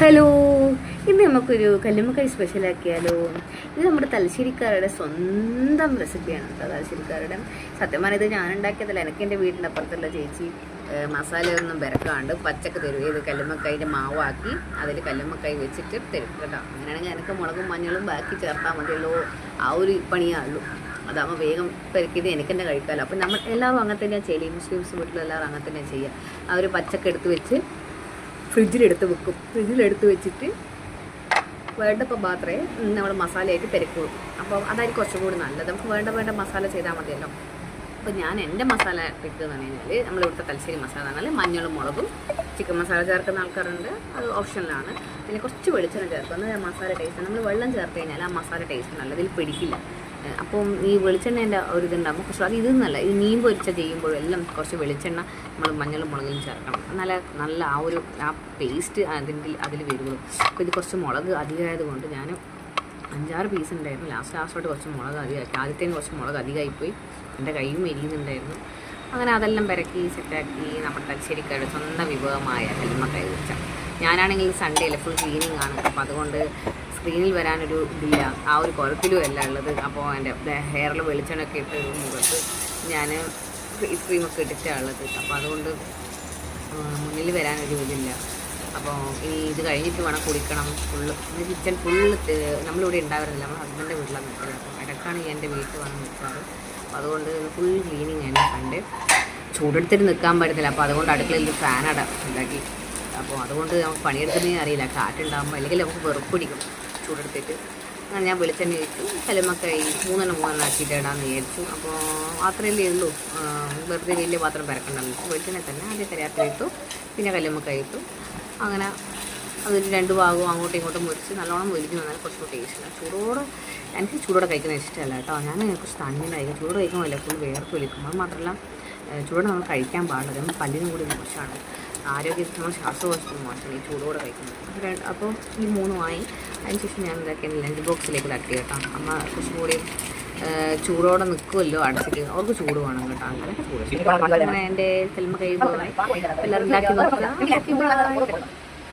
Hello, ഇന്ന് നമുക്കൊരു കല്ലുമ്മക്കായ് സ്പെഷ്യലാക്കിയാലോ. ഇത് നമ്മുടെ തലശ്ശേരിക്കാരുടെ സ്വന്തം റെസിപ്പിയാണ് കേട്ടോ. തലശ്ശേരിക്കാരുടെ സത്യം പറഞ്ഞത് ഞാൻ ഉണ്ടാക്കിയതല്ല, എനിക്ക് എൻ്റെ വീടിൻ്റെ അപ്പുറത്തുള്ള ചേച്ചി മസാലയൊന്നും വിരക്കാണ്ട് പച്ചക്ക് തരും. ഇത് കല്ലുമ്മക്കായിൻ്റെ മാവാക്കി അതിൽ കല്ലുമ്മക്കായ് വെച്ചിട്ട് തരും കേട്ടോ. അങ്ങനെയാണെങ്കിൽ എനിക്ക് മുളകും മഞ്ഞളും ബാക്കി ചേർത്താൽ മതിയല്ലോ, ആ ഒരു പണിയാണുള്ളൂ. അതാകുമ്പോൾ വേഗം പെരുക്കിയത് എനിക്ക് തന്നെ കഴിക്കാമല്ലോ. അപ്പം നമ്മൾ എല്ലാവരും അങ്ങനെ തന്നെയാണ് ചെയ്യല്, മുസ്ലിംസ് വീട്ടിലെല്ലാവരും അങ്ങനെ തന്നെയാണ് ചെയ്യുക. ആ ഒരു പച്ചക്ക് എടുത്ത് വെച്ച് ഫ്രിഡ്ജിലെടുത്ത് വെക്കും. ഫ്രിഡ്ജിലെടുത്ത് വെച്ചിട്ട് വേണ്ടപ്പോൾ മാത്രമേ നമ്മൾ മസാലയായിട്ട് പെരക്കുള്ളൂ. അപ്പോൾ അതായിരിക്കും കുറച്ചും കൂടി നല്ലത്. നമുക്ക് വേണ്ട മസാല ചെയ്താൽ മതിയല്ലോ. അപ്പോൾ ഞാൻ എൻ്റെ മസാല വെക്കുന്നതെന്ന് പറഞ്ഞു കഴിഞ്ഞാൽ നമ്മളിവിടുത്തെ തലശ്ശേരി മസാല എന്ന് പറഞ്ഞാൽ മഞ്ഞളും മുളകും ചിക്കൻ മസാല ചേർക്കുന്ന ആൾക്കാരുണ്ട്, അത് ഓപ്ഷനിലാണ്. പിന്നെ കുറച്ച് വെളിച്ചെണ്ണ ചേർക്കുന്നത് മസാല ടേസ്റ്റ്. നമ്മൾ വെള്ളം ചേർത്ത് കഴിഞ്ഞാൽ ആ മസാല ടേസ്റ്റ് നല്ല ഇതിൽ പിടിക്കില്ല. അപ്പം ഈ വെളിച്ചെണ്ണേൻ്റെ ഒരു ഇതുണ്ടാകുമ്പോൾ കുറച്ച് അത് ഇതൊന്നല്ല, ഈ മീൻ പൊരിച്ച ചെയ്യുമ്പോഴും എല്ലാം കുറച്ച് വെളിച്ചെണ്ണ നമ്മൾ മഞ്ഞളും മുളകിലും ചേർക്കണം. നല്ല ആ പേസ്റ്റ് അതിൽ വരുള്ളൂ. അപ്പോൾ ഇത് കുറച്ച് മുളക് അധികമായത് കൊണ്ട് ഞാൻ 5-6 പീസ് ഉണ്ടായിരുന്നു. ലാസ്റ്റോട്ട് കുറച്ച് മുളക് അധികമാക്കി. ആദ്യത്തേന് കുറച്ച് മുളക് അധികമായിപ്പോയി, എൻ്റെ കയ്യും എരിയുന്നുണ്ടായിരുന്നു. അങ്ങനെ അതെല്ലാം പെരക്കി സെറ്റാക്കി നമ്മുടെ തലശ്ശേരിക്കാരുടെ സ്വന്തം വിഭവമായ കല്ലുമ്മക്കായ് വെച്ച. ഞാനാണെങ്കിൽ സൺഡേ അല്ല, ഫുൾ ക്ലീനിങ് ആണ്. അപ്പോൾ അതുകൊണ്ട് സ്ക്രീനിൽ വരാനൊരു ഇതില്ല, ആ ഒരു കുഴപ്പിലും അല്ല ഉള്ളത്. അപ്പോൾ എൻ്റെ ഹെയറിൽ വെളിച്ചെണ്ണയൊക്കെ ഇട്ട് മുഖത്ത് ഞാൻ ഫേസ് ക്രീമൊക്കെ ഇട്ടിട്ടാണ് ഉള്ളത്. അപ്പോൾ അതുകൊണ്ട് മുന്നിൽ വരാനൊരു ഇതില്ല. അപ്പോൾ ഇനി ഇത് കഴിഞ്ഞിട്ട് വേണം കുളിക്കണം. കിച്ചൺ ഫുള്ള് നമ്മളിവിടെ ഉണ്ടാവാറില്ല, നമ്മൾ ഹസ്ബൻഡിൻ്റെ വീട്ടിലാണ് നിൽക്കുന്നത്. അപ്പോൾ ഇടയ്ക്കാണ് എൻ്റെ വീട്ടിൽ വന്ന് നിൽക്കാറ്. അപ്പോൾ അതുകൊണ്ട് ഫുൾ ക്ലീനിങ് ആണ്. കണ്ട് ചൂടെടുത്തിട്ട് നിൽക്കാൻ പറ്റത്തില്ല. അപ്പോൾ അതുകൊണ്ട് അടുക്കളയിൽ ഫാനട ഉണ്ടാക്കി. അപ്പോൾ അതുകൊണ്ട് നമുക്ക് പണിയെടുക്കുന്നതേ അറിയില്ല, കാറ്റുണ്ടാകുമ്പോൾ. അല്ലെങ്കിൽ നമുക്ക് വെറുപ്പിടിക്കും ചൂടെടുത്തിട്ട്. അങ്ങനെ ഞാൻ വെളിച്ചെണ്ണ ഇട്ടു, കല്ലുമ്മക്കായ് 3 ആക്കിയിട്ട് ഇടാമെന്ന് വിചാരിച്ചു. അപ്പോൾ അത്രയല്ലേ ഉള്ളൂ, വെറുതെ വലിയ പാത്രം പരക്കണ്ടല്ലോ. വെളിച്ചെണ്ണ തന്നെ ആദ്യം കരിയാപ്പില ഇട്ടു, പിന്നെ കല്ലുമ്മക്കായ് ഇട്ടു. അങ്ങനെ അതിൽ 2 ഭാഗവും അങ്ങോട്ടും ഇങ്ങോട്ടും മുറിച്ച് നല്ലോണം മുരിഞ്ഞ് വന്നാൽ കുറച്ചുകൂടി ടേസ്റ്റില്ല. എനിക്ക് ചൂടോടെ കഴിക്കുന്നത് ഇഷ്ടമല്ല കേട്ടോ. ഞാൻ കുറച്ച് തണ്ണിനായിരിക്കും ചൂട് കഴിക്കുമ്പോൾ ഫുൾ വേർത്ത് വലിക്കും. അത് മാത്രമല്ല ചൂടോടെ നമ്മൾ കഴിക്കാൻ പാടില്ല, നമ്മൾ പല്ലിനും കൂടി മോശമാണ്, ആരോഗ്യത്തിന് നമ്മൾ ശ്വാസകോശത്തിന് മോശമാണ് ഈ ചൂടോടെ കഴിക്കുന്നത്. അപ്പോൾ ഈ 3 അതിനുശേഷം ഞാൻ എന്താക്കിയത് ലഞ്ച് ബോക്സിലേക്ക് തട്ടി കേട്ടോ. അമ്മ കുറച്ചും കൂടി ചൂടോടെ നിൽക്കുമല്ലോ അടച്ചിട്ട്, അവർക്ക് ചൂട് വേണം കേട്ടോ. അങ്ങനെ ചൂട് അങ്ങനെ എൻ്റെ കല്ലുമ്മക്കായ് എല്ലാവരും ഉണ്ടാക്കി നോക്കുക.